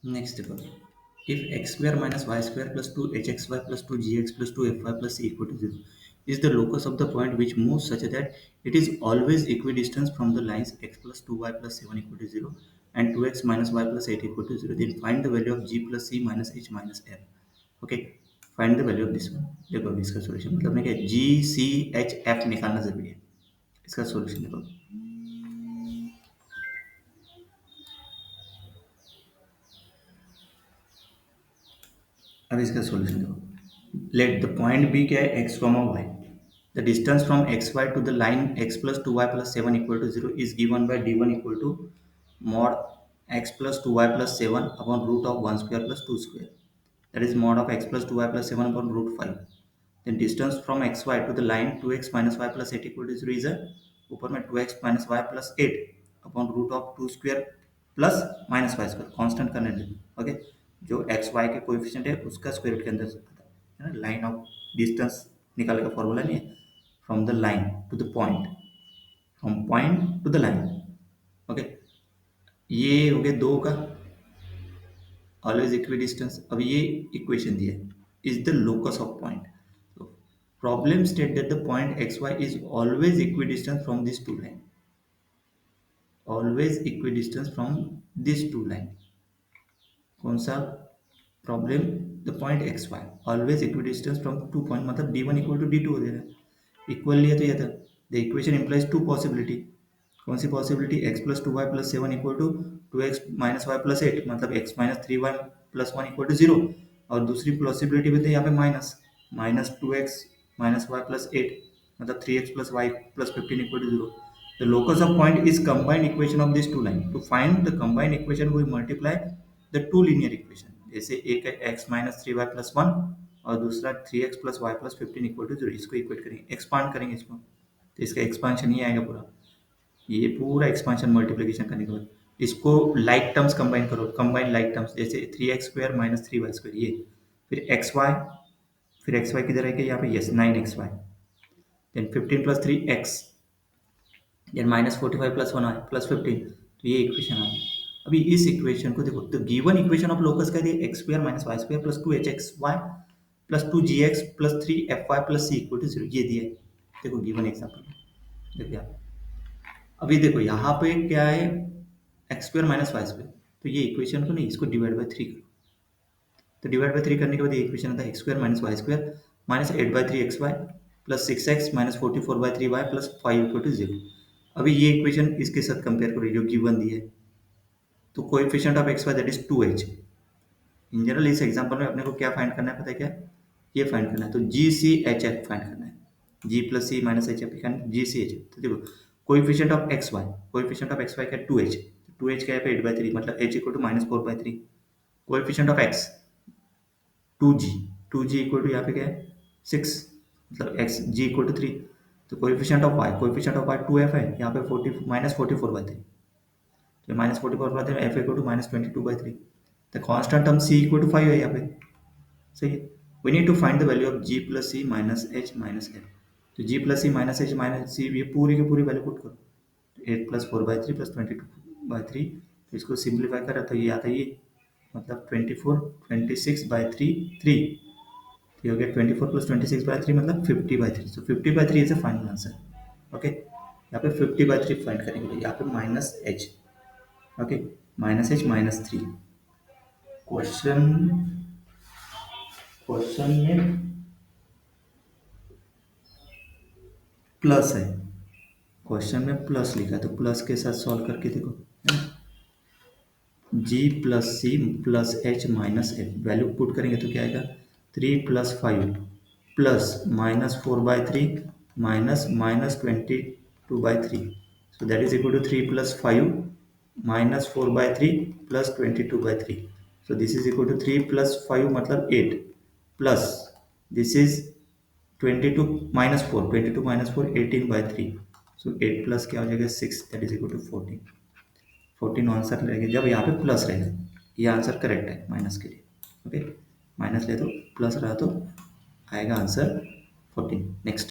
Next देखो, if x square minus y square plus 2hxy plus 2gx plus 2fy plus c equal to 0 is the locus of the point which moves such that it is always equidistant from the lines x plus 2y plus 7 equal to 0 and 2x minus y plus 8 equal to 0, then find the value of g plus c minus h minus f. Okay, find the value of this one. देखो अभी इसका solution मतलब नहीं क्या, जी C H F निकालना जरूरी है। इसका सॉल्यूशन देखो, अब इसका सॉल्यूशन देखो, लेट द पॉइंट बी क्या है, x comma y, the distance from x y to the line x plus two y plus seven equal to zero is given by D one equal to mod x plus two y plus seven upon root of one square plus two square, that is mod of x plus two y plus seven upon root five. Then distance from x y to the line two x minus Y plus eight equal to zero is ऊपर में two x minus Y plus eight upon root of two square plus minus y square, constant करने दे। Okay, जो x y के coefficient है उसका square root के अंदर आता है ना, लाइन ऑफ डिस्टेंस निकालने का फॉर्मूला नहीं है, from the line to the point, from point to the line. Okay, ये हो गया दो का ऑलवेज इक्वी डिस्टेंस। अब ये इक्वेशन दिया है, is the locus of point. Problem state that the point X Y is always equidistance from this two line, always equidistance from this two line. कौन सा problem, the point X Y always equidistance from two point, मतलब D one equal to D two हो जाएगा, equal लिया तो ये था। The equation implies two possibility, कौन सी possibility, X plus two y plus seven equal to two x minus Y plus eight, मतलब X minus three Y plus one equal to zero. और दूसरी पॉसिबिलिटी भी है यहाँ पे minus minus two x minus Y plus eight, मतलब three x plus Y plus fifteen equal to zero. The locus of point is combined equation of this two line. To find the combined equation we multiply the two linear equation, जैसे एक है x minus three Y plus one और दूसरा three x plus Y plus fifteen equal to zero, इसको equate करेंगे, expand करेंगे इसको, तो इसका एक्सपांशन ही आएगा पूरा, ये पूरा एक्सपांशन मल्टीप्लिकेशन करने के बाद इसको लाइक टर्म्स कंबाइन करो, कंबाइन लाइक टर्म्स, जैसे three X square minus three Y square, ये फिर एक्स वाई, फिर एक्स वाई किधर है यहाँ पे, yes nine X Y, then fifteen plus three X, then minus forty five plus one I plus fifteen, तो ये इक्वेशन आ गया। अभी इस इक्वेशन को देखो, तो गिवन इक्वेशन ऑफ लोकस का दिया x square minus y square plus two h x y plus two g x plus three f y plus c equal to zero, ये दिया है। देखो गिवन एग्जाम्पल देखिए आप, अभी देखो यहाँ पे क्या है, x square minus y square, तो ये इक्वेशन को नहीं, इसको डिवाइड बाय थ्री करो, तो डिवाइड बाय थ्री करने के बाद ये इक्वेशन आता है x square minus y square minus eight by three x y plus six x minus forty four by three Y plus five equal to zero. अभी ये इक्वेशन इसके साथ कंपेयर करो जो गिवन दी है, तो coefficient of x y that is two h. In general इस एग्जांपल में अपने को क्या फाइंड करना है पता है क्या, ये फाइंड करना है, तो G C H F find करना है, G plus C minus H F G C H. तो देखो coefficient of x Y, coefficient of x Y क्या, टू एच, टू एच क्या है एट बाई थ्री, मतलब H equal to minus four by three. Coefficient of X two G, two G equal to यहाँ पे क्या है six, मतलब X G equal to three. तो coefficient of Y, coefficient of Y two F है, यहाँ पे forty minus forty four by three, तो minus forty four by three F equal to minus twenty two by three. The constant term C equal to five है यहाँ पे, सही है। We need to find the value of G plus C minus H minus F. तो G plus C minus H minus C, ये पूरी की पूरी वैल्यू पुट करो, eight plus four by three plus twenty two by three, तो इसको simplify करा तो ये आता है ये, मतलब twenty four twenty six by three three, तो ये हो गया twenty four plus twenty six by three मतलब फिफ्टी बाई थ्री। तो fifty by three is a final answer. Okay, यहाँ पे फिफ्टी बाई थ्री फाइंड करेंगे, यहाँ पे minus H, okay minus H minus three. Question question में plus है, question में प्लस लिखा है, तो प्लस के साथ सॉल्व करके देखो, जी प्लस सी plus H minus F, value put करेंगे तो क्या आएगा, three plus five plus minus four by three minus minus twenty two by three, so that is equal to three plus five minus four by three plus twenty two by three, so this is equal to three plus five मतलब eight plus this is twenty two minus four, twenty two minus four eighteen by three, so eight plus क्या हो जाएगा six, that is equal to fourteen. Fourteen answer रहेगा जब यहाँ पे plus रहेगा, ये आंसर करेक्ट है माइनस के लिए। ओके, माइनस ले तो प्लस रहा तो आएगा आंसर फोर्टीन। नेक्स्ट